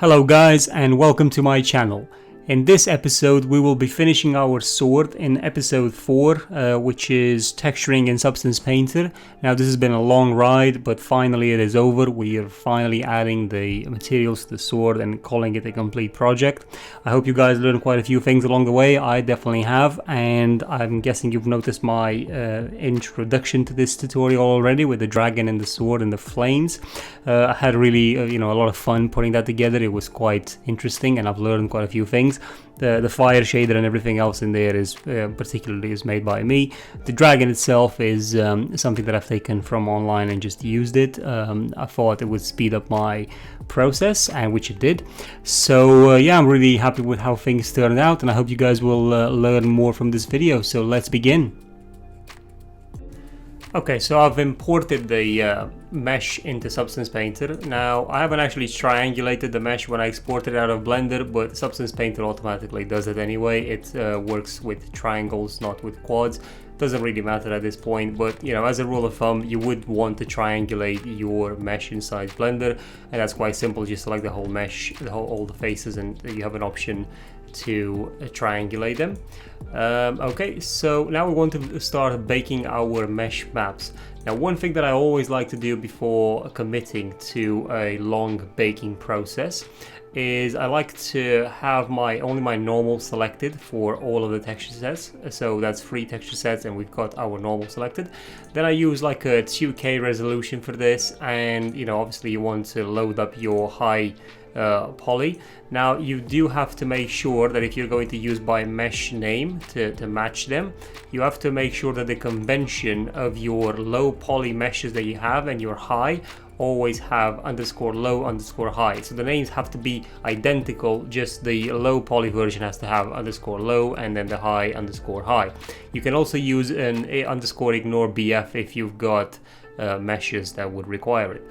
Hello guys and welcome to my channel. In this episode we will be finishing our sword in episode 4 which is texturing in Substance Painter. Now this has been a long ride, but finally it is over. We are finally adding the materials to the sword and calling it a complete project. I hope you guys learned quite a few things along the way. I definitely have, and I'm guessing you've noticed my introduction to this tutorial already with the dragon and the sword and the flames. I had really a lot of fun putting that together. It was quite interesting and I've learned quite a few things. The fire shader and everything else in there is particularly is made by me. The dragon itself is something that I've taken from online and just used it. I thought it would speed up my process, and which it did. So yeah, I'm really happy with how things turned out, and I hope you guys will learn more from this video. So let's begin. Okay, so I've imported the mesh into Substance Painter. Now, I haven't actually triangulated the mesh when I export it out of Blender, but Substance Painter automatically does it anyway. It works with triangles, not with quads. Doesn't really matter at this point, but as a rule of thumb, you would want to triangulate your mesh inside Blender, and that's quite simple. Just select the whole mesh, all the faces, and you have an option to triangulate them. Okay, so now we want to start baking our mesh maps. Now, one thing that I always like to do before committing to a long baking process is I like to have only my normal selected for all of the texture sets. So that's 3 texture sets, and we've got our normal selected. Then I use like a 2K resolution for this, and obviously you want to load up your high poly. Now you do have to make sure that if you're going to use by mesh name to match them, you have to make sure that the convention of your low poly meshes that you have and your high always have _low _high. So the names have to be identical, just the low poly version has to have _low and then the high _high. You can also use an _ignore BF if you've got meshes that would require it.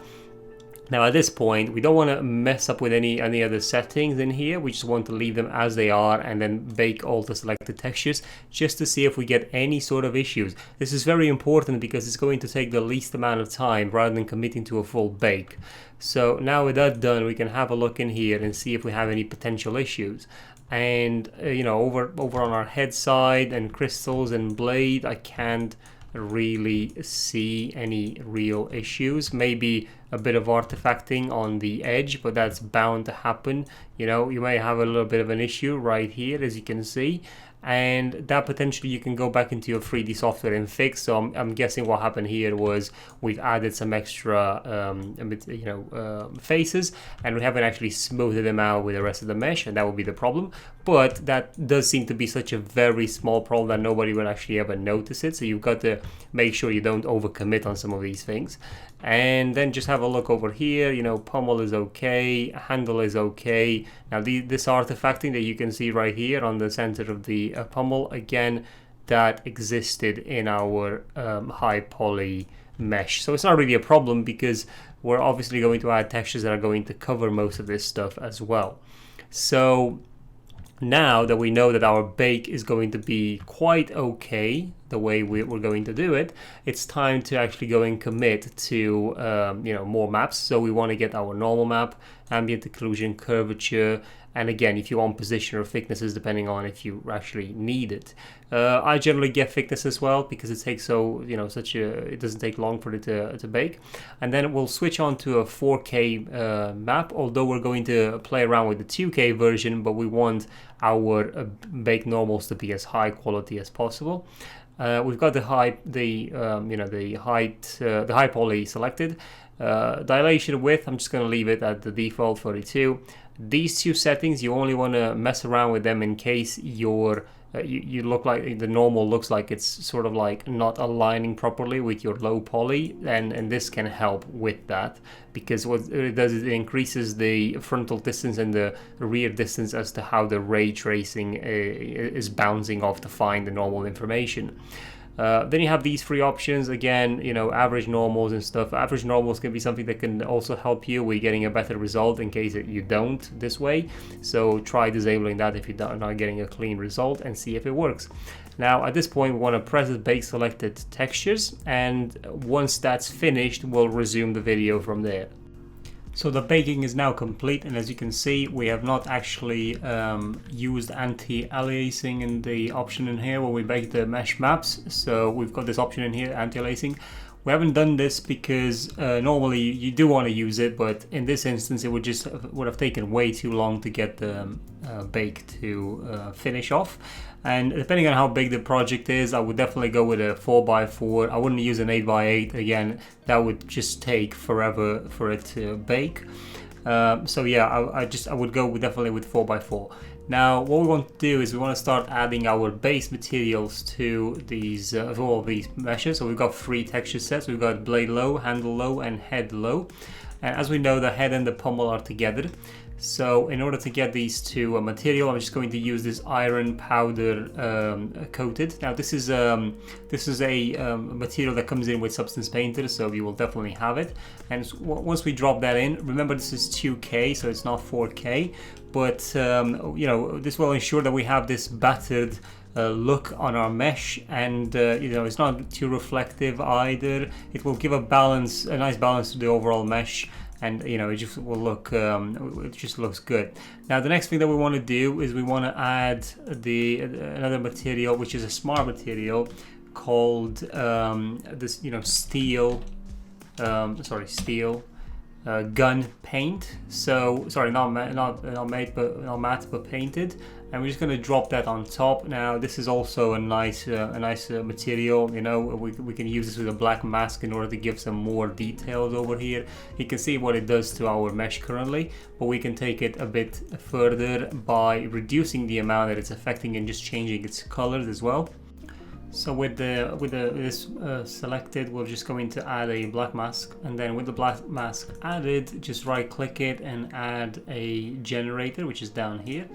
Now at this point, we don't want to mess up with any other settings in here. We just want to leave them as they are and then bake all the selected textures just to see if we get any sort of issues. This is very important because it's going to take the least amount of time rather than committing to a full bake. So now with that done, we can have a look in here and see if we have any potential issues. And over on our head side and crystals and blade, I can't really see any real issues. Maybe a bit of artifacting on the edge, but that's bound to happen. You may have a little bit of an issue right here, as you can see, and that potentially you can go back into your 3D software and fix. So I'm guessing what happened here was we've added some extra faces, and we haven't actually smoothed them out with the rest of the mesh, and that would be the problem. But that does seem to be such a very small problem that nobody will actually ever notice it. So you've got to make sure you don't overcommit on some of these things. And then just have a look over here. Pommel is okay, handle is okay. Now this artifacting that you can see right here on the center of the pommel, again, that existed in our high poly mesh. So it's not really a problem because we're obviously going to add textures that are going to cover most of this stuff as well. So now that we know that our bake is going to be quite okay the way we're going to do it, it's time to actually go and commit to more maps. So we want to get our normal map, ambient occlusion, curvature, and again, if you want position or thicknesses, depending on if you actually need it. I generally get thickness as well because it takes it doesn't take long for it to bake. And then we'll switch on to a 4K map, although we're going to play around with the 2K version, but we want our bake normals to be as high quality as possible. We've got the high poly selected. Dilation width, I'm just going to leave it at the default 32. These 2 settings, you only want to mess around with them in case you look like the normal looks like it's sort of like not aligning properly with your low poly, and this can help with that, because what it does is it increases the frontal distance and the rear distance as to how the ray tracing is bouncing off to find the normal information. Then you have these 3 options again, average normals and stuff. Average normals can be something that can also help you with getting a better result in case that you don't this way. So try disabling that if you're not getting a clean result and see if it works. Now at this point we want to press the bake selected textures, and once that's finished we'll resume the video from there. So the baking is now complete, and as you can see, we have not actually used anti-aliasing in the option in here when we bake the mesh maps. So we've got this option in here, anti-aliasing. We haven't done this because normally you do want to use it, but in this instance it would have taken way too long to get the bake to finish off. And depending on how big the project is, I would definitely go with a 4x4. I wouldn't use an 8x8. Again, that would just take forever for it to bake. So yeah, I would go definitely with 4x4. Now, what we want to do is we want to start adding our base materials to these all of these meshes. So we've got 3 texture sets. We've got blade low, handle low, and head low. And as we know, the head and the pommel are together. So in order to get these to a material, I'm just going to use this iron powder coated. Now this is a material that comes in with Substance Painter, so you will definitely have it. And once we drop that in, remember this is 2K, so it's not 4K. But you know, this will ensure that we have this battered look on our mesh, and you know, it's not too reflective either. It will give a nice balance to the overall mesh. And you know, it just will look, it just looks good. Now the next thing that we want to do is we want to add another material, which is a smart material called this, you know, steel gun paint. So sorry, not matte, but painted. And we're just going to drop that on top. Now this is also a nice material. You know, we can use this with a black mask in order to give some more details over here. You can see what it does to our mesh currently, but we can take it a bit further by reducing the amount that it's affecting and just changing its colors as well. So with this selected, we're just going to add a black mask, and then with the black mask added, just right click it and add a generator, which is down here.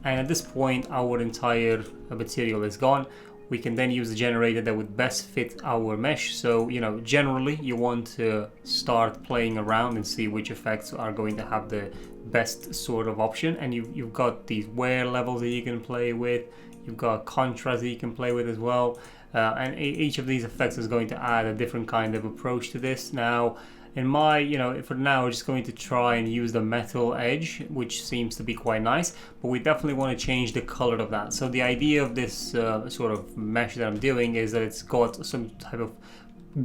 And at this point, our entire material is gone. We can then use the generator that would best fit our mesh. So, you know, generally you want to start playing around and see which effects are going to have the best sort of option. And you've got these wear levels that you can play with. You've got contrast that you can play with as well. And each of these effects is going to add a different kind of approach to this. Now, in my, you know, for now, we're just going to try and use the metal edge, which seems to be quite nice, but we definitely want to change the color of that. So the idea of this sort of mesh that I'm doing is that it's got some type of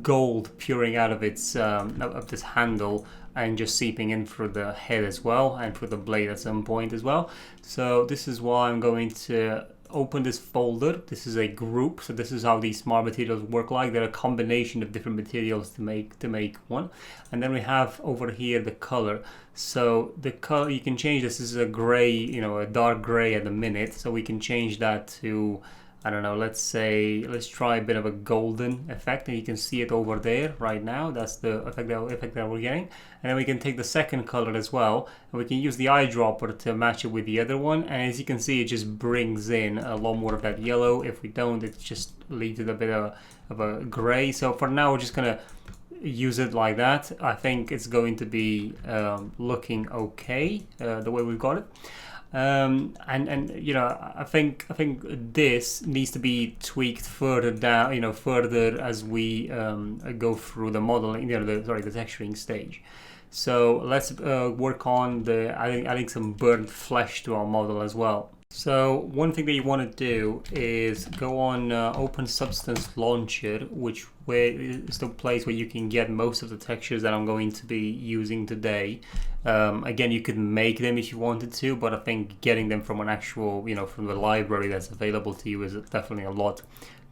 gold pouring out of its of this handle and just seeping in through the head as well, and through the blade at some point as well. So this is why I'm going to open this folder. This is a group, so this is how these smart materials work. Like they're a combination of different materials to make one. And then we have over here the color. So the color, you can change this. This is a gray, you know, a dark gray at the minute, so we can change that to, I don't know, let's try a bit of a golden effect, and you can see it over there right now. That's the effect that we're getting. And then we can take the second color as well, and we can use the eyedropper to match it with the other one. And as you can see, it just brings in a lot more of that yellow. If we don't, it just leaves it a bit of a gray. So for now, we're just gonna use it like that. I think it's going to be looking okay the way we've got it. And you know, I think this needs to be tweaked further down, you know, further as we go through the modeling, you know, the texturing stage. So let's work on adding some burnt flesh to our model as well. So one thing that you want to do is go on Open Substance Launcher, which is the place where you can get most of the textures that I'm going to be using today. Again, you could make them if you wanted to, but I think getting them from an actual, you know, from the library that's available to you is definitely a lot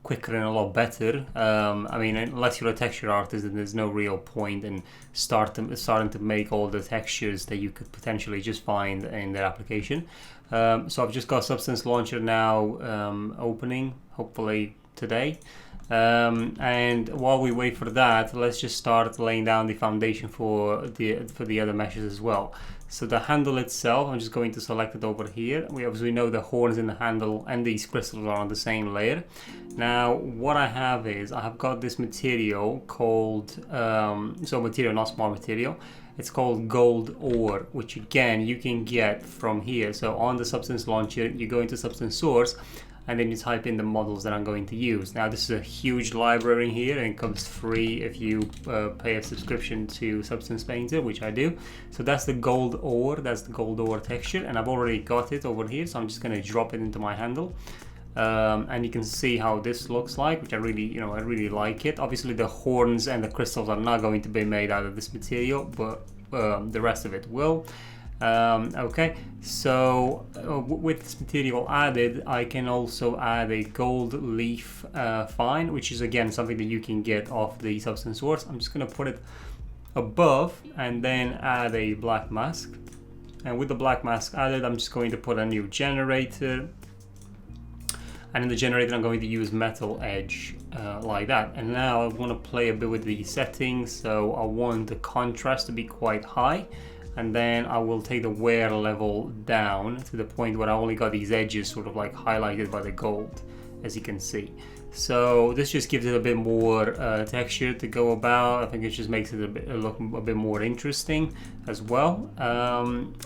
quicker and a lot better. I mean, unless you're a texture artist, then there's no real point in starting to make all the textures that you could potentially just find in their application. So I've just got Substance Launcher now opening, hopefully today. And while we wait for that, let's just start laying down the foundation for the other meshes as well. So the handle itself, I'm just going to select it over here. We obviously know the horns in the handle and these crystals are on the same layer. Now what I have is, I have got this material called, material, not smart material. It's called gold ore, which again you can get from here. So on the Substance Launcher, you go into Substance Source, and then you type in the models that I'm going to use. Now this is a huge library here, and it comes free if you pay a subscription to Substance Painter, which I do. So that's the gold ore, that's the gold ore texture, and I've already got it over here, so I'm just going to drop it into my handle. And you can see how this looks like, which I really like it. Obviously the horns and the crystals are not going to be made out of this material, but the rest of it will. Okay, so with this material added, I can also add a gold leaf fine, which is again something that you can get off the substance source. I'm just going to put it above and then add a black mask. And with the black mask added, I'm just going to put a new generator. And in the generator, I'm going to use metal edge like that. And now I want to play a bit with the settings. So I want the contrast to be quite high. And then I will take the wear level down to the point where I only got these edges sort of like highlighted by the gold, as you can see. So this just gives it a bit more texture to go about. I think it just makes it look a bit more interesting as well.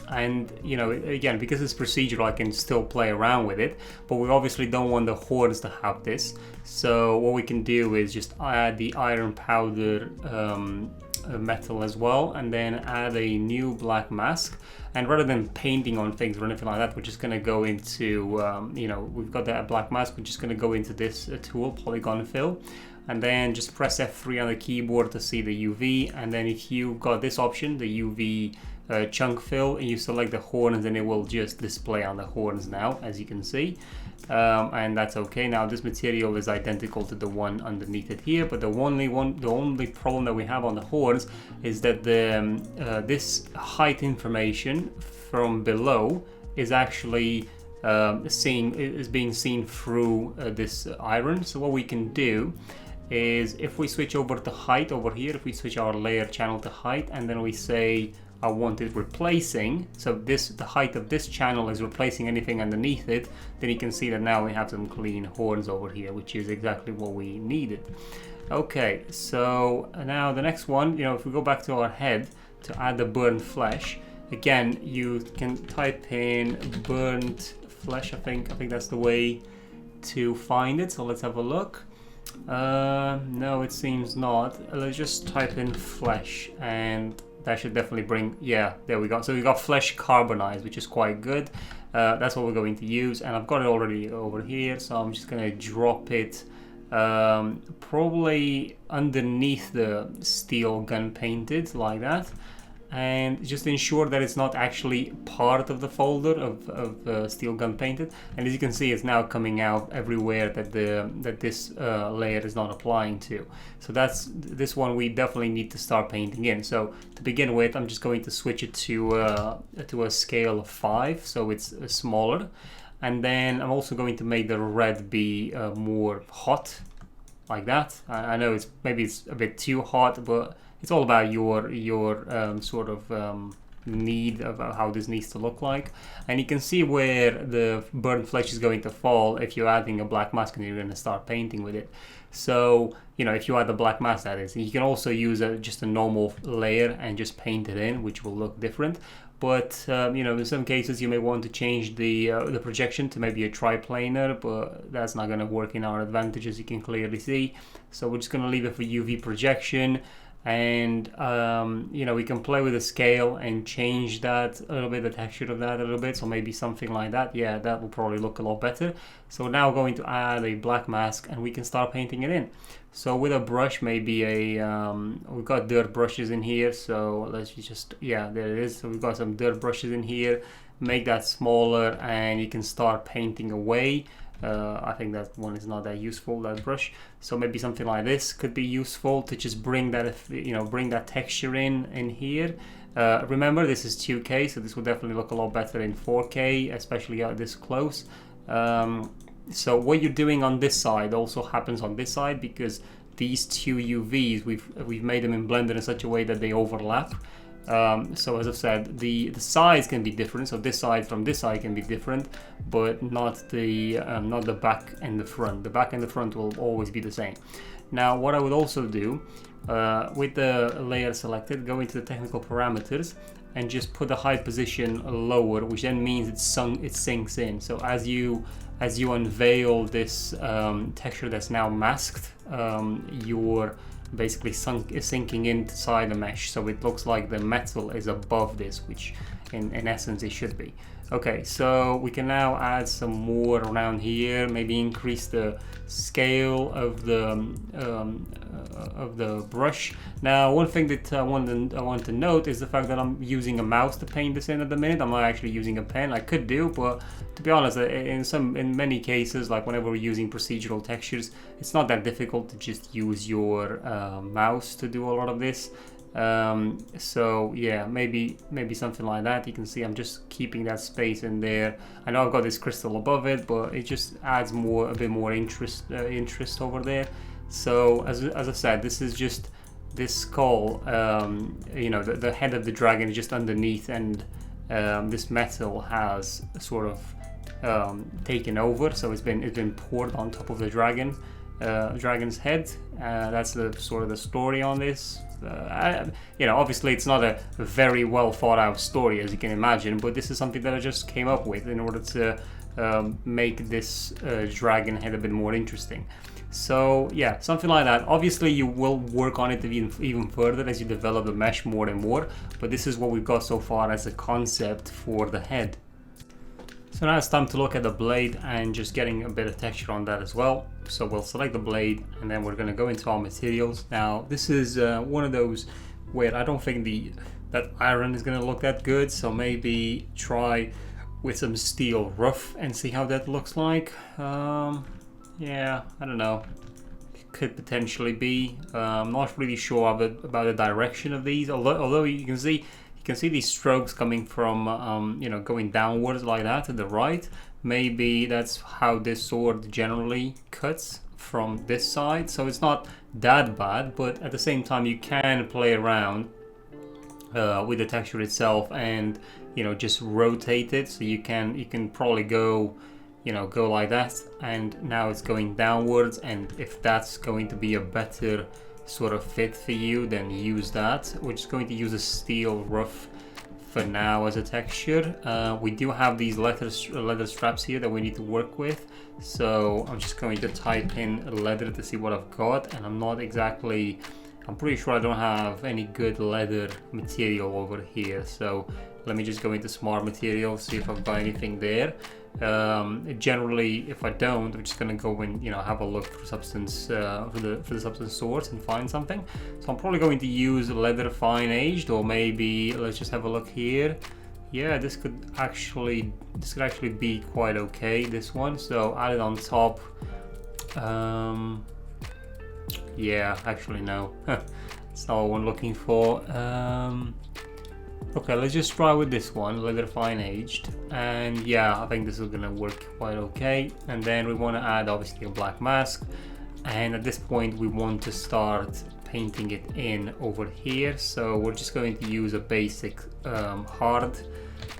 And you know, again, because it's procedural, I can still play around with it, but we obviously don't want the horns to have this. So what we can do is just add the iron powder metal as well, and then add a new black mask. And rather than painting on things or anything like that, we're just going to go into you know, we've got that black mask, we're just going to go into this tool, polygon fill, and then just press F3 on the keyboard to see the UV. And then if you got this option, the UV chunk fill, and you select the horns, and it will just display on the horns now, as you can see. And that's okay. Now this material is identical to the one underneath it here, but the only problem that we have on the horns is that the this height information from below is actually being seen through this iron. So what we can do is, if we switch over to height over here, if we switch our layer channel to height, and then we say I want it replacing, so the height of this channel is replacing anything underneath it, then you can see that now we have some clean horns over here, which is exactly what we needed. Okay, so now the next one, you know, if we go back to our head to add the burnt flesh, again, you can type in burnt flesh. I think that's the way to find it. So let's have a look. No, it seems not. Let's just type in flesh, and that should definitely bring, yeah, there we go. So we got flesh carbonized, which is quite good. That's what we're going to use, and I've got it already over here, so I'm just going to drop it probably underneath the steel gun painted like that, and just ensure that it's not actually part of the folder of steel gun painted. And as you can see, it's now coming out everywhere that this layer is not applying to. So that's this one we definitely need to start painting in. So to begin with, I'm just going to switch it to a scale of 5, so it's smaller. And then I'm also going to make the red be more hot, like that. I know maybe it's a bit too hot, but it's all about your sort of need of how this needs to look like. And you can see where the burnt flesh is going to fall if you're adding a black mask and you're going to start painting with it. So, you know, if you add the black mask, that is, you can also use just a normal layer and just paint it in, which will look different. But you know, in some cases you may want to change the projection to maybe a triplanar, but that's not going to work in our advantage, as you can clearly see. So we're just going to leave it for UV projection. And you know, we can play with the scale and change that a little bit, the texture of that a little bit, so maybe something like that. Yeah, that will probably look a lot better. So we're now going to add a black mask, and we can start painting it in. So with a brush, maybe we've got dirt brushes in here, so let's just, yeah, there it is. So we've got some dirt brushes in here. Make that smaller, and you can start painting away. I think that one is not that useful, that brush. So maybe something like this could be useful to just bring that, you know, bring that texture in here. Remember, this is 2K, so this will definitely look a lot better in 4K, especially out this close. So what you're doing on this side also happens on this side, because these two UVs, we've made them in Blender in such a way that they overlap. So as I've said, the size can be different. So this side from this side can be different, but not the back and the front. The back and the front will always be the same. Now, what I would also do with the layer selected, go into the technical parameters and just put the height position lower, which then means it sinks in. So as you as you unveil this texture that's now masked, you're basically sinking inside the mesh, so it looks like the metal is above this, which in essence it should be. Okay, so we can now add some more around here, maybe increase the scale of the brush. Now, one thing that I want to note is the fact that I'm using a mouse to paint this in at the minute. I'm not actually using a pen. I could do, but to be honest, in many cases, like whenever we're using procedural textures, it's not that difficult to just use your mouse to do a lot of this. So yeah, maybe something like that. You can see I'm just keeping that space in there. I know I've got this crystal above it, but it just adds a bit more interest over there. So as I said, this is just this skull, you know, the head of the dragon is just underneath, and this metal has sort of taken over, so it's been poured on top of the dragon's head. That's the sort of the story on this. You know, obviously it's not a very well thought out story, as you can imagine, but this is something that I just came up with in order to make this dragon head a bit more interesting. So yeah, something like that. Obviously you will work on it even further as you develop the mesh more and more, but this is what we've got so far as a concept for the head. So now it's time to look at the blade and just getting a bit of texture on that as well. So we'll select the blade and then we're going to go into our materials. Now this is one of those where I don't think that iron is going to look that good, so maybe try with some steel rough and see how that looks like. Yeah, I don't know. It could potentially be. I'm not really sure about the direction of these, although you can see these strokes coming from, you know, going downwards like that to the right. Maybe that's how this sword generally cuts, from this side. So it's not that bad, but at the same time you can play around with the texture itself and, you know, just rotate it. So you can probably go, you know, go like that, and now it's going downwards. And if that's going to be a better sort of fit for you, then use that. We're just going to use a steel rough for now as a texture. We do have these leather straps here that we need to work with, so I'm just going to type in leather to see what I've got, and I'm pretty sure I don't have any good leather material over here, so let me just go into smart materials, see if I've got anything there. Generally, if I don't, I'm just gonna go and, you know, have a look for substance for the substance source and find something. So I'm probably going to use leather fine aged, or maybe let's just have a look here. Yeah, this could actually be quite okay, this one. So add it on top. Yeah, actually no, that's not what I'm looking for. Okay, let's just try with this one, leather fine aged, and yeah, I think this is gonna work quite okay. And then we want to add obviously a black mask, and at this point we want to start painting it in over here. So we're just going to use a basic hard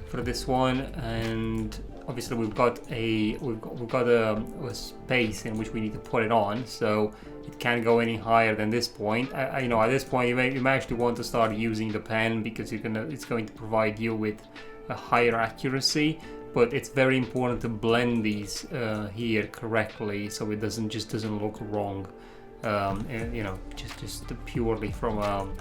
for this one, and obviously we've got a space in which we need to put it on, so it can't go any higher than this point. You know, at this point you may actually want to start using the pen, because it's going to provide you with a higher accuracy. But it's very important to blend these here correctly, so it doesn't look wrong. You know, just purely from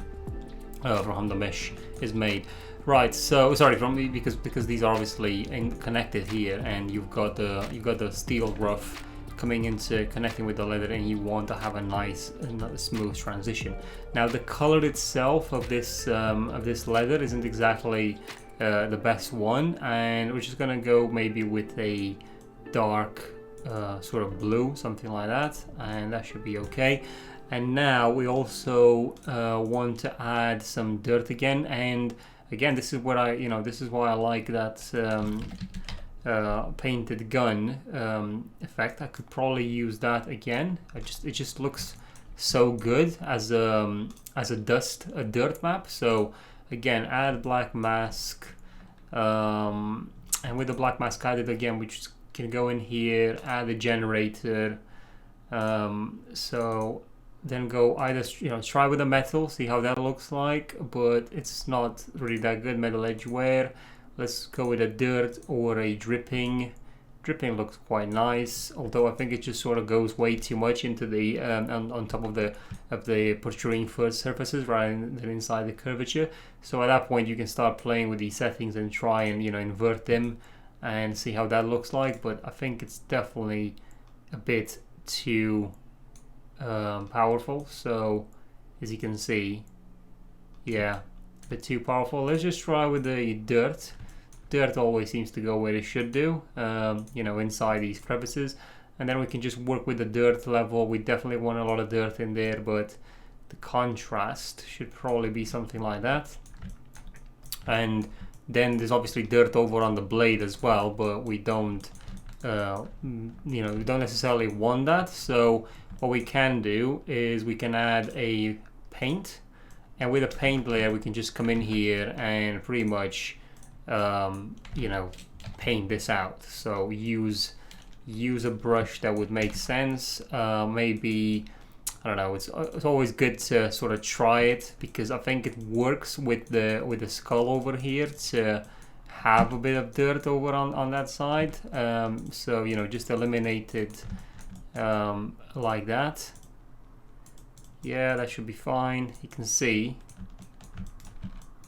the mesh is made. Right, so sorry, because these are obviously connected here, and you've got the steel rough coming into connecting with the leather, and you want to have a nice smooth transition. Now the color itself of this leather isn't exactly the best one, and we're just gonna go maybe with a dark sort of blue, something like that, and that should be okay. And now we also want to add some dirt again, and again, this is what this is why I like that painted gun effect. I could probably use that again. It just looks so good as a dirt map. So again, add black mask, and with the black mask added again, we just can go in here, add a generator. So then go either, try with the metal, see how that looks like, but it's not really that good. Metal edge wear. Let's go with a dirt or a dripping dripping looks quite nice, although I think it just sort of goes way too much into the on top of the protruding surfaces rather than inside the curvature. So at that point you can start playing with these settings and try and invert them and see how that looks like. But I think it's definitely a bit too powerful. So as you can see, yeah, a bit too powerful. Let's just try with the dirt. Dirt always seems to go where it should do, inside these crevices, and then we can just work with the dirt level. We definitely want a lot of dirt in there, but the contrast should probably be something like that. And then there's obviously dirt over on the blade as well, but we don't we don't necessarily want that. So what we can do is we can add a paint, and with a paint layer we can just come in here and pretty much paint this out. So use a brush that would make sense. Maybe, I don't know, it's always good to sort of try it, because I think it works with the skull over here to have a bit of dirt over on that side. So just eliminate it like that. Yeah, that should be fine. You can see.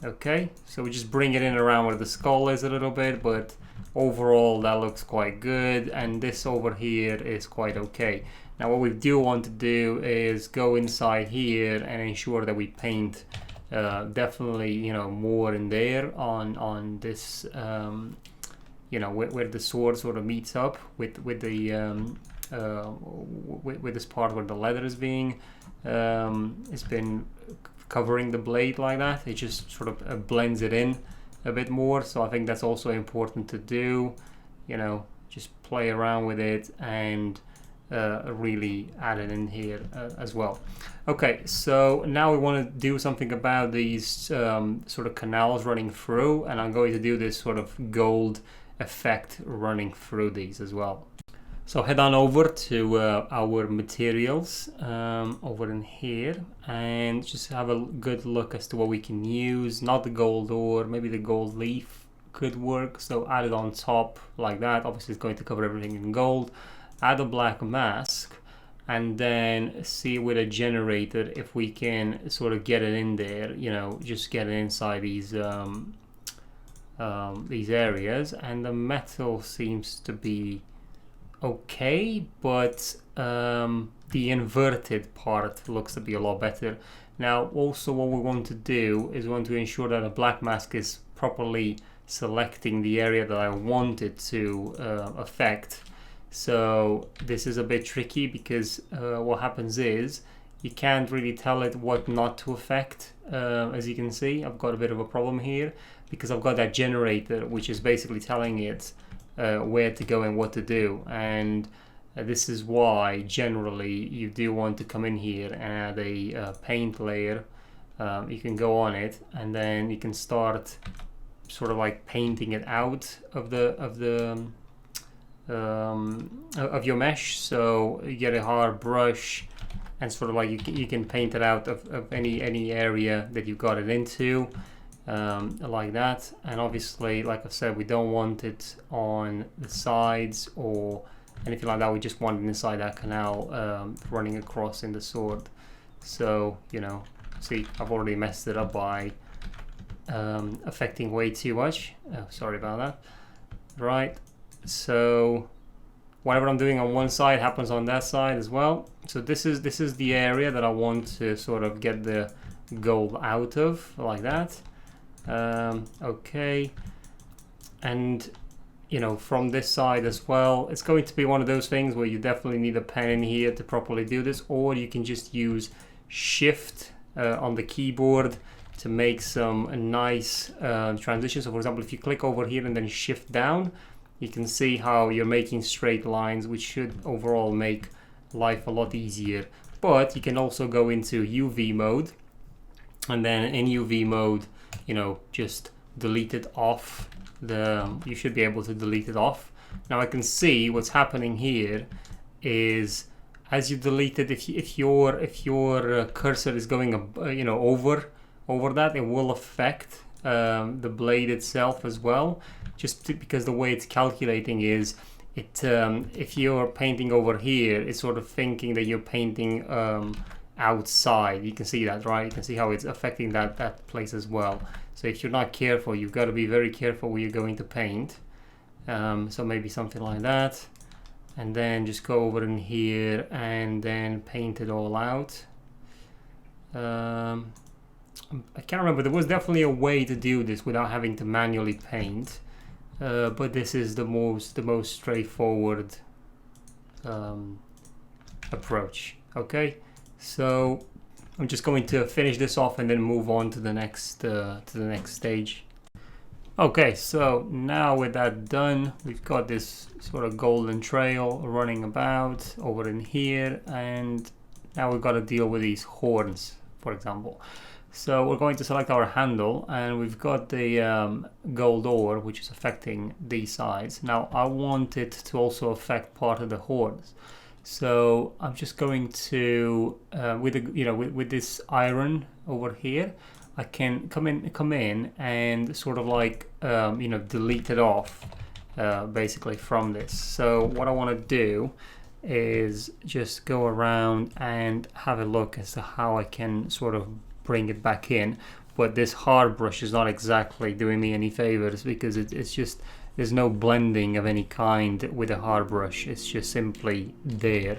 Okay, so we just bring it in around where the skull is a little bit, but overall that looks quite good, and this over here is quite okay. Now what we do want to do is go inside here and ensure that we paint definitely more in there on this where the sword sort of meets up with the with this part where the leather is being it's been covering the blade like that. It just sort of blends it in a bit more. So I think that's also important to do, just play around with it and really add it in here as well. Okay, so now we want to do something about these sort of canals running through, and I'm going to do this sort of gold effect running through these as well. So head on over to our materials over in here and just have a good look as to what we can use. Not the gold ore, maybe the gold leaf could work. So add it on top like that. Obviously it's going to cover everything in gold. Add a black mask and then see with a generator if we can sort of get it in there, just get it inside these areas. And the metal seems to be okay, but the inverted part looks to be a lot better. Now also what we want to do is we want to ensure that a black mask is properly selecting the area that I want it to affect. So this is a bit tricky because what happens is you can't really tell it what not to affect. As you can see, I've got a bit of a problem here because I've got that generator which is basically telling it where to go and what to do, and this is why generally you do want to come in here and add a paint layer. You can go on it and then you can start sort of like painting it out of your mesh. So you get a hard brush and sort of like you can paint it out of any area that you got it into. Like that, and obviously like I said, we don't want it on the sides or anything like that. We just want it inside that canal running across in the sword. So see, I've already messed it up by affecting way too much. Sorry about that. Right, so whatever I'm doing on one side happens on that side as well. So this is the area that I want to sort of get the gold out of, like that. Okay, and from this side as well, it's going to be one of those things where you definitely need a pen in here to properly do this, or you can just use shift on the keyboard to make some nice transitions. So for example, if you click over here and then shift down, you can see how you're making straight lines, which should overall make life a lot easier. But you can also go into UV mode, and then in UV mode just delete it off. You should be able to delete it off. Now I can see what's happening here is as you delete it, if your cursor is going over that, it will affect the blade itself as well, just because the way it's calculating is if you're painting over here, it's sort of thinking that you're painting outside. You can see that, right? You can see how it's affecting that place as well. So if you're not careful, you've got to be very careful where you're going to paint. So maybe something like that, and then just go over in here and then paint it all out. I can't remember, there was definitely a way to do this without having to manually paint, but this is the most straightforward approach. Okay, so I'm just going to finish this off and then move on to the next stage. Okay, so now with that done, we've got this sort of golden trail running about over in here, and now we've got to deal with these horns, for example. So we're going to select our handle, and we've got the gold ore, which is affecting these sides. Now I want it to also affect part of the horns. So I'm just going to, with this iron over here, I can come in and sort of like, delete it off, basically from this. So what I want to do is just go around and have a look as to how I can sort of bring it back in. But this hard brush is not exactly doing me any favors, because it's just, there's no blending of any kind with a hard brush. It's just simply there.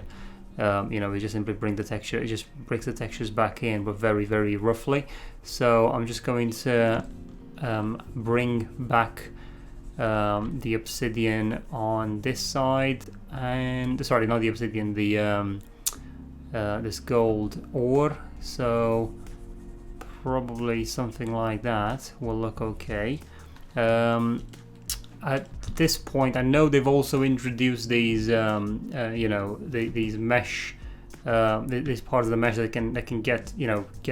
We just simply bring the texture, it just brings the textures back in, but very, very roughly. So I'm just going to bring back the obsidian on this side, and sorry, not the obsidian, the this gold ore. So probably something like that will look okay. At this point, I know they've also introduced these, these mesh, these parts of the mesh that can get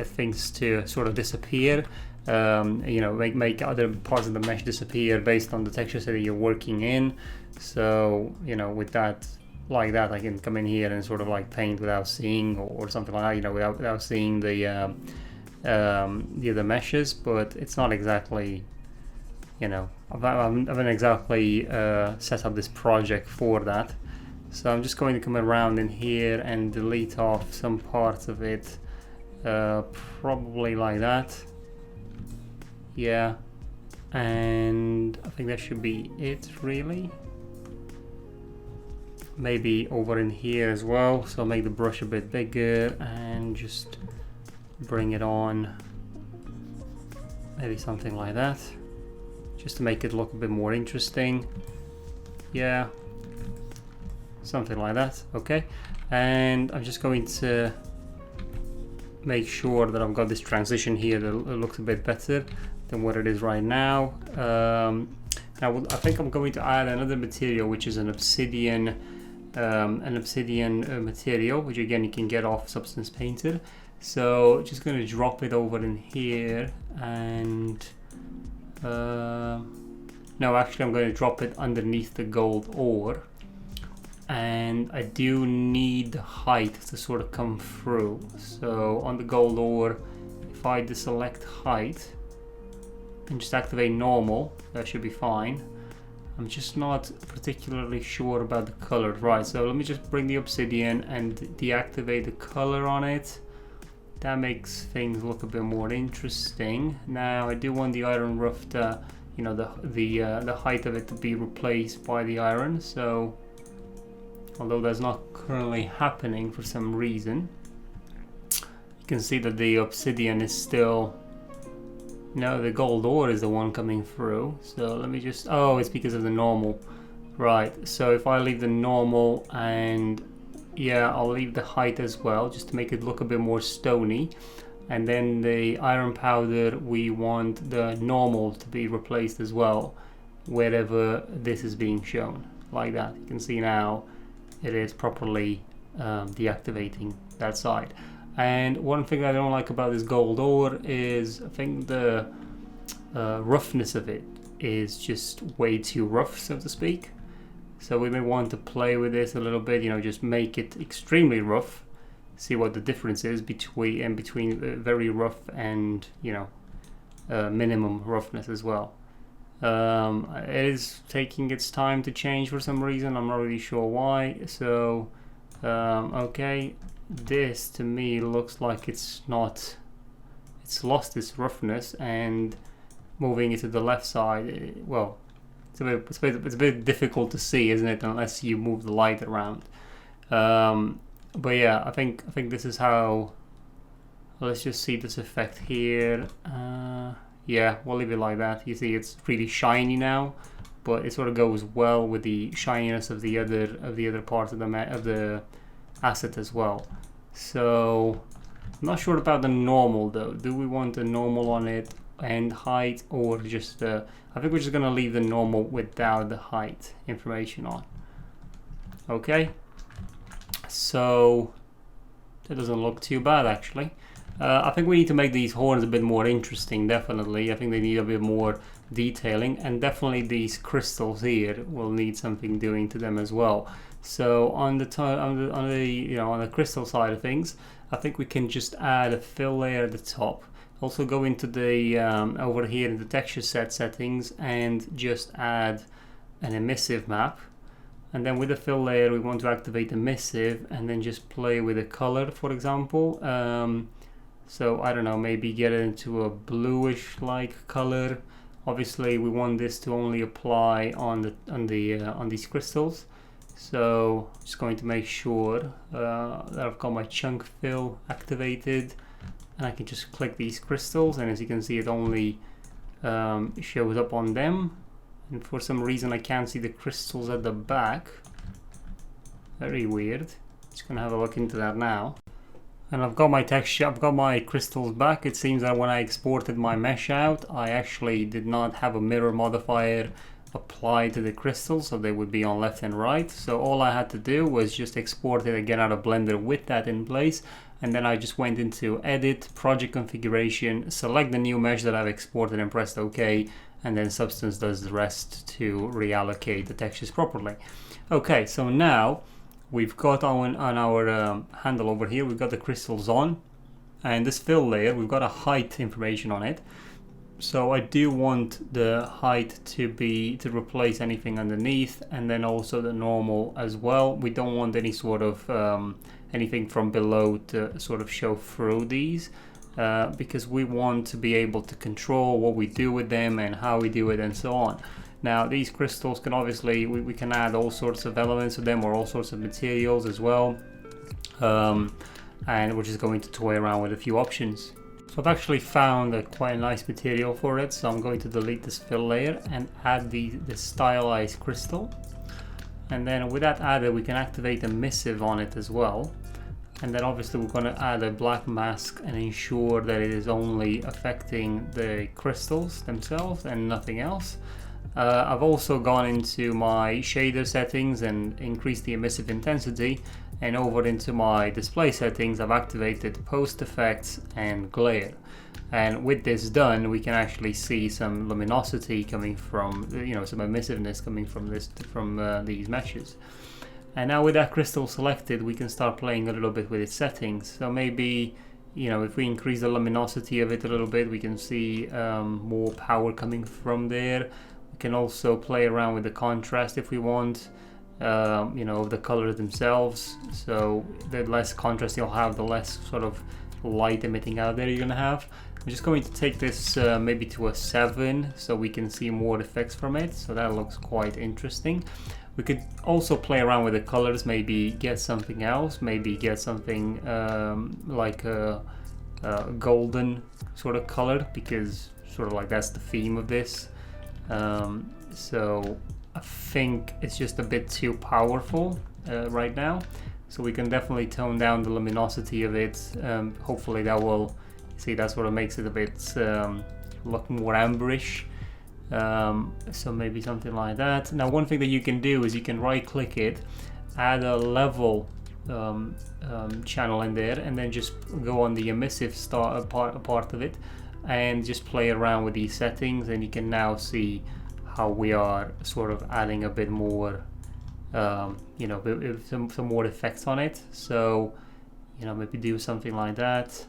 things to sort of disappear. Make other parts of the mesh disappear based on the texture set that you're working in. So with that, like that, I can come in here and sort of like paint without seeing, or something like that. Without seeing the other meshes, but it's not exactly. I haven't exactly set up this project for that. So I'm just going to come around in here and delete off some parts of it, probably like that. Yeah, and I think that should be it, really. Maybe over in here as well, so make the brush a bit bigger and just bring it on, maybe something like that, just to make it look a bit more interesting. Yeah, something like that. Okay, and I'm just going to make sure that I've got this transition here that looks a bit better than what it is right now. I think I'm going to add another material, which is an obsidian material, which again you can get off Substance Painter. So just going to drop it over in here, and no, actually I'm going to drop it underneath the gold ore, and I do need the height to sort of come through. So on the gold ore, if I deselect height and just activate normal, that should be fine. I'm just not particularly sure about the color. Right, so let me just bring the obsidian and deactivate the color on it. That makes things look a bit more interesting. Now I do want the iron rough to, the height of it to be replaced by the iron. So although that's not currently happening for some reason, you can see that the obsidian is still, no, the gold ore is the one coming through. So let me just, oh, it's because of the normal. Right, so if I leave the normal, and yeah, I'll leave the height as well, just to make it look a bit more stony. And then the iron powder, we want the normal to be replaced as well, wherever this is being shown, like that. You can see now it is properly deactivating that side. And one thing I don't like about this gold ore is, I think the roughness of it is just way too rough, so to speak. So we may want to play with this a little bit, just make it extremely rough, see what the difference is between very rough and minimum roughness as well. It is taking its time to change for some reason. I'm not really sure why. So okay, this to me looks like it's lost its roughness, and moving it to the left side, well, it's a bit difficult to see, isn't it, unless you move the light around. But yeah, I think this is how. Let's just see this effect here. Yeah, we'll leave it like that. You see, it's really shiny now, but it sort of goes well with the shininess of the other parts of the asset as well. So I'm not sure about the normal though. Do we want a normal on it and height, or just I think we're just gonna leave the normal without the height information on. Okay, so that doesn't look too bad actually. I think we need to make these horns a bit more interesting, definitely. I think they need a bit more detailing, and definitely these crystals here will need something doing to them as well. So on the crystal side of things, I think we can just add a fill layer at the top. Also go into the over here in the texture set settings and just add an emissive map. And then with the fill layer, we want to activate emissive and then just play with the color, for example. So I don't know, maybe get it into a bluish like color. Obviously we want this to only apply on these crystals. So just going to make sure that I've got my chunk fill activated, and I can just click these crystals, and as you can see, it only shows up on them. And for some reason I can't see the crystals at the back. Very weird. Just gonna have a look into that now. And I've got my texture, I've got my crystals back. It seems that when I exported my mesh out, I actually did not have a mirror modifier applied to the crystals, so they would be on left and right. So all I had to do was just export it again out of Blender with that in place. And then I just went into Edit, Project Configuration, select the new mesh that I've exported and pressed OK. And then Substance does the rest to reallocate the textures properly. Okay, so now we've got on our handle over here, we've got the crystals on, and this fill layer, we've got a height information on it. So I do want the height to replace anything underneath, and then also the normal as well. We don't want any sort of anything from below to sort of show through these. Because we want to be able to control what we do with them and how we do it and so on. Now these crystals can obviously, we can add all sorts of elements to them or all sorts of materials as well. And we're just going to toy around with a few options. So I've actually found quite a nice material for it, so I'm going to delete this fill layer and add the stylized crystal. And then with that added, we can activate a emissive on it as well. And then obviously we're going to add a black mask and ensure that it is only affecting the crystals themselves and nothing else. I've also gone into my shader settings and increased the emissive intensity, and over into my display settings I've activated post effects and glare. And with this done, we can actually see some luminosity coming from, some emissiveness coming from these meshes. And now with that crystal selected, we can start playing a little bit with its settings. So maybe, if we increase the luminosity of it a little bit, we can see more power coming from there. We can also play around with the contrast if we want, of the colors themselves. So the less contrast you'll have, the less sort of light emitting out there you're gonna have. I'm just going to take this maybe to a 7 so we can see more effects from it. So that looks quite interesting. We could also play around with the colors, maybe get something else, maybe get something like a golden sort of color, because sort of like that's the theme of this. So I think it's just a bit too powerful right now. So we can definitely tone down the luminosity of it. Hopefully that will, that sort of makes it a bit look more amberish. So maybe something like that. Now one thing that you can do is you can right click it, add a level channel in there, and then just go on the emissive part of it and just play around with these settings, and you can now see how we are sort of adding a bit more some more effects on it. So maybe do something like that.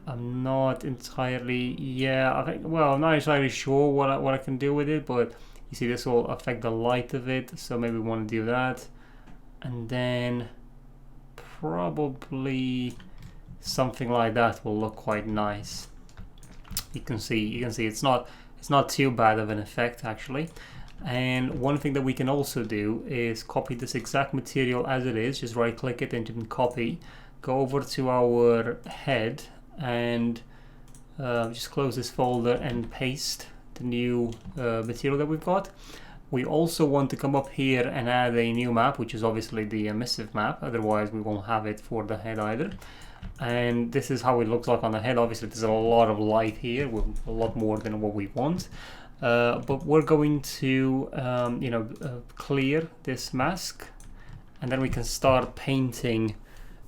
I'm not entirely, yeah, I think, well, I'm not entirely sure what I can do with it, but you see this will affect the light of it, so maybe we want to do that. And then probably something like that will look quite nice. You can see it's not too bad of an effect actually. And one thing that we can also do is copy this exact material as it is, just right click it and you can copy, go over to our head and just close this folder and paste the new material that we've got. We also want to come up here and add a new map, which is obviously the emissive map, otherwise we won't have it for the head either. And this is how it looks like on the head. Obviously there's a lot of light here, a lot more than what we want. But we're going to clear this mask, and then we can start painting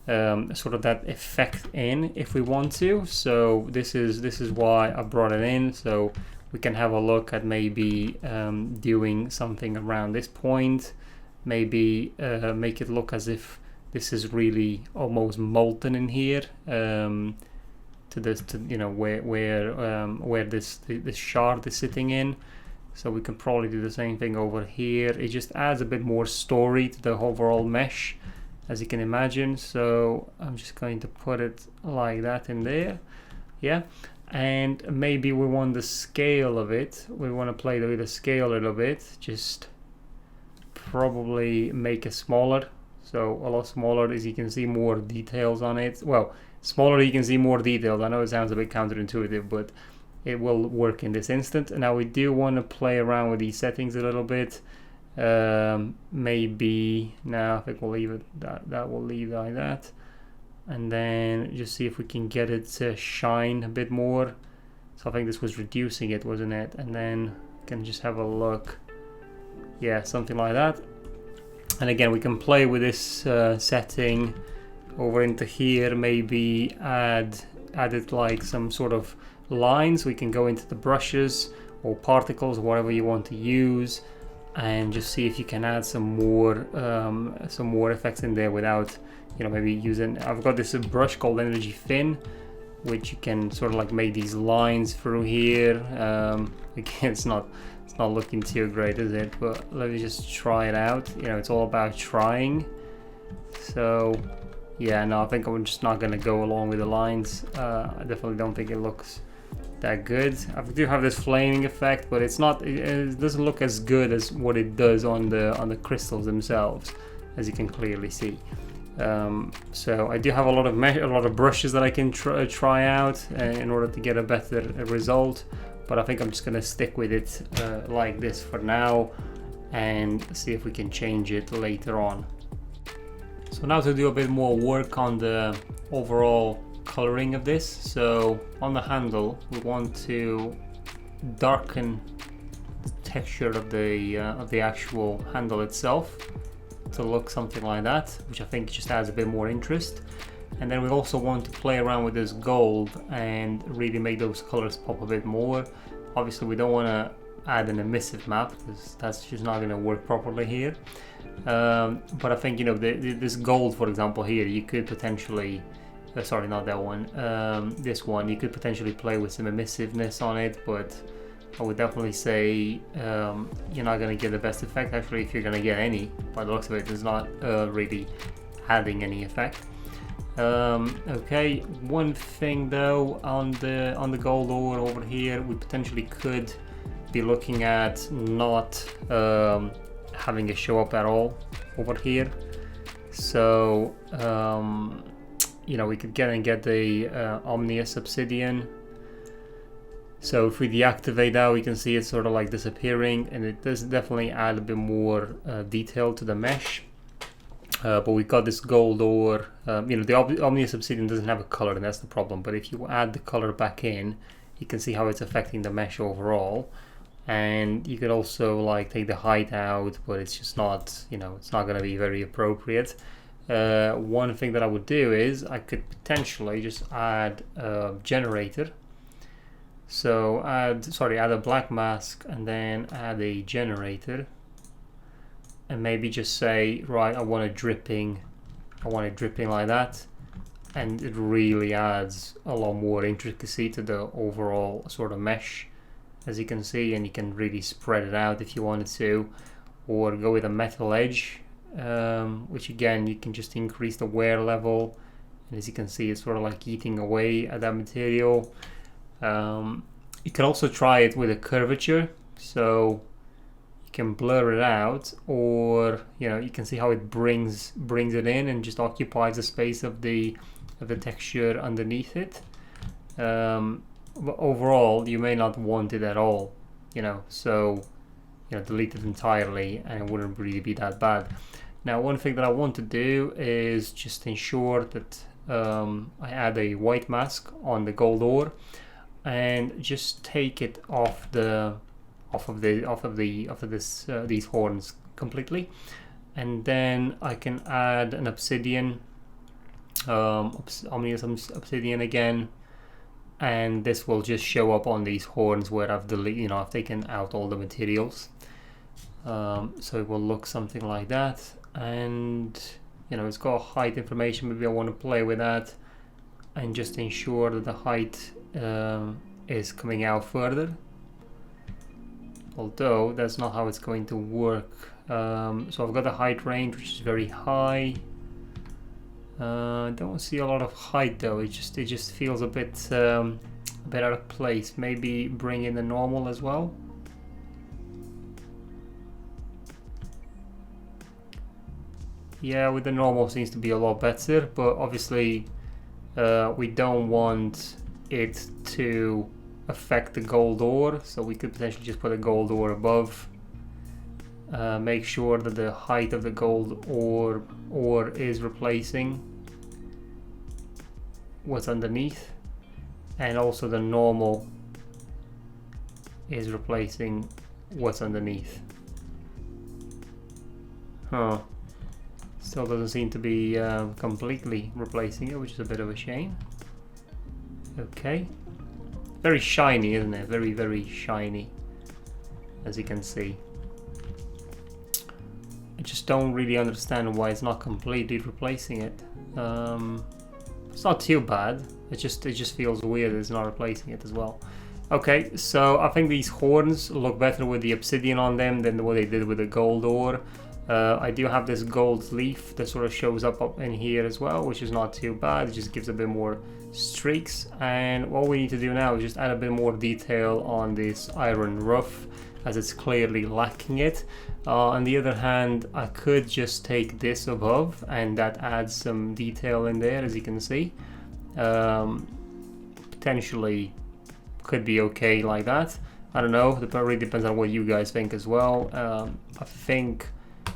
sort of that effect in if we want to. So this is why I brought it in, so we can have a look at maybe doing something around this point, maybe make it look as if this is really almost molten in here, to where this shard is sitting in. So we can probably do the same thing over here. It just adds a bit more story to the overall mesh, as you can imagine. So I'm just going to put it like that in there, yeah. And maybe we want the scale of it, we want to play with the scale a little bit, just probably make it smaller, so a lot smaller, as you can see more details on it. Well, smaller you can see more details. I know it sounds a bit counterintuitive, but it will work in this instant. And now we do want to play around with these settings a little bit. Maybe now I think we'll leave it that will leave like that. And then just see if we can get it to shine a bit more. So I think this was reducing it, wasn't it? And then we can just have a look. Yeah, something like that. And again, we can play with this setting over into here. Maybe added like some sort of lines. We can go into the brushes or particles, whatever you want to use, and just see if you can add some more effects in there without, maybe using. I've got this brush called Energy Thin, which you can sort of like make these lines through here. Again, it's not looking too great, is it? But let me just try it out. It's all about trying. So yeah, no, I think I'm just not going to go along with the lines. I definitely don't think it looks that good. I do have this flaming effect, but it doesn't look as good as what it does on the crystals themselves, as you can clearly see. So I do have a lot of brushes that I can try out in order to get a better result, but I think I'm just gonna stick with it like this for now and see if we can change it later on. So now to do a bit more work on the overall coloring of this. So on the handle we want to darken the texture of the actual handle itself to look something like that, which I think just adds a bit more interest. And then we also want to play around with this gold and really make those colors pop a bit more. Obviously we don't want to add an emissive map because that's just not going to work properly here. But I think this gold, for example, here you could potentially sorry, not that one, this one, you could potentially play with some emissiveness on it, but I would definitely say you're not going to get the best effect. Actually, if you're going to get any, by the looks of it, it's not really adding any effect. Okay, one thing though, on the gold ore over here, we potentially could be looking at not having it show up at all over here. So we could get the Omnius obsidian. So if we deactivate that, we can see it sort of like disappearing, and it does definitely add a bit more detail to the mesh. But we've got this gold ore. The Omnius obsidian doesn't have a color, and that's the problem. But if you add the color back in, you can see how it's affecting the mesh overall. And you could also like take the height out, but it's just not, it's not going to be very appropriate. One thing that I would do is I could potentially just add a generator. So add a black mask and then add a generator, and maybe just say, right, I want it dripping like that, and it really adds a lot more intricacy to the overall sort of mesh, as you can see, and you can really spread it out if you wanted to, or go with a metal edge, which again you can just increase the wear level, and as you can see it's sort of like eating away at that material. You can also try it with a curvature, so you can blur it out, or you can see how it brings it in and just occupies the space of the texture underneath it. But overall you may not want it at all, so delete it entirely and it wouldn't really be that bad. Now one thing that I want to do is just ensure that I add a white mask on the gold ore and just take it off these horns completely, and then I can add an obsidian, omnium obsidian again, and this will just show up on these horns where I've deleted, I've taken out all the materials. So it will look something like that, and it's got height information. Maybe I want to play with that and just ensure that the height is coming out further, although that's not how it's going to work. So I've got the height range, which is very high. Don't see a lot of height though. It just feels a bit out of place. Maybe bring in the normal as well. Yeah, with the normal seems to be a lot better, but obviously we don't want it to affect the gold ore, so we could potentially just put a gold ore above. Make sure that the height of the gold ore is replacing what's underneath, and also the normal is replacing what's underneath. Still doesn't seem to be completely replacing it, which is a bit of a shame. Okay, very shiny, isn't it? Very, very shiny, as you can see. I just don't really understand why it's not completely replacing it. It's not too bad. It just feels weird that it's not replacing it as well. Okay, so I think these horns look better with the obsidian on them than what they did with the gold ore. I do have this gold leaf that sort of shows up in here as well, which is not too bad. It just gives a bit more streaks, and what we need to do now is just add a bit more detail on this iron rough, as it's clearly lacking it. On the other hand, I could just take this above and that adds some detail in there, as you can see. Potentially could be okay like that. I don't know, it really depends on what you guys think as well. I think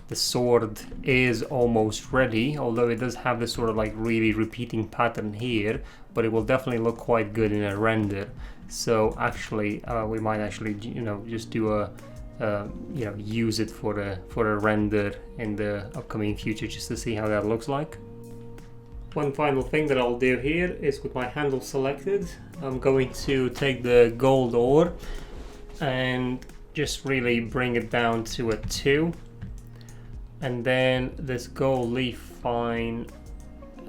the sword is almost ready, although it does have this sort of like really repeating pattern here, but it will definitely look quite good in a render. So actually we might actually just do a use it for a render in the upcoming future, just to see how that looks like. One final thing that I'll do here is, with my handle selected, I'm going to take the gold ore and just really bring it down to a 2. And then this gold leaf fine,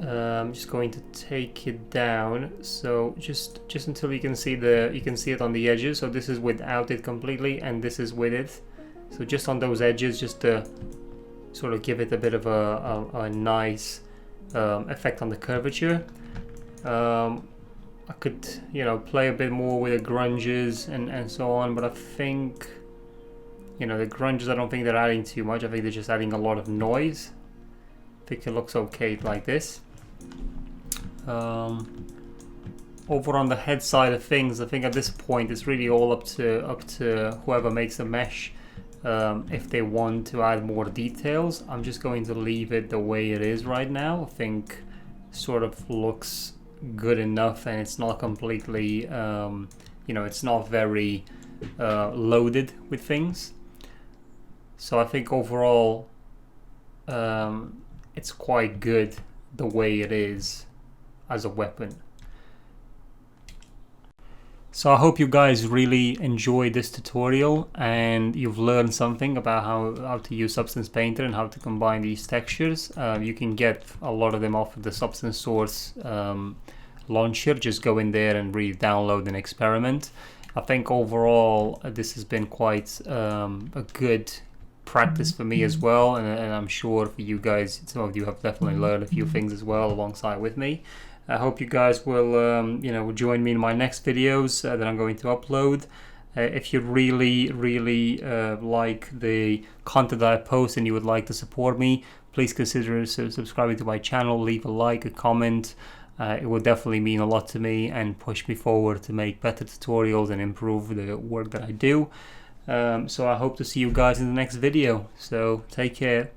I'm just going to take it down, so just until you can see it on the edges. So this is without it completely, and this is with it. So just on those edges, just to sort of give it a bit of a nice effect on the curvature. I could play a bit more with the grunges and so on, but I think the grunges, I don't think they're adding too much. I think they're just adding a lot of noise. I think it looks okay like this. Over on the head side of things, I think at this point it's really all up to whoever makes the mesh. If they want to add more details, I'm just going to leave it the way it is right now. I think sort of looks good enough, and it's not completely it's not very loaded with things. So I think overall it's quite good the way it is as a weapon. So I hope you guys really enjoyed this tutorial and you've learned something about how to use Substance Painter and how to combine these textures. You can get a lot of them off of the Substance Source launcher. Just go in there and really download and experiment. I think overall this has been quite a good practice for me as well, and I'm sure for you guys, some of you have definitely learned a few things as well alongside with me. I hope you guys will join me in my next videos that I'm going to upload. If you really like the content that I post and you would like to support me, please consider subscribing to my channel, leave a like, a comment. It will definitely mean a lot to me and push me forward to make better tutorials and improve the work that I do. So I hope to see you guys in the next video. So take care.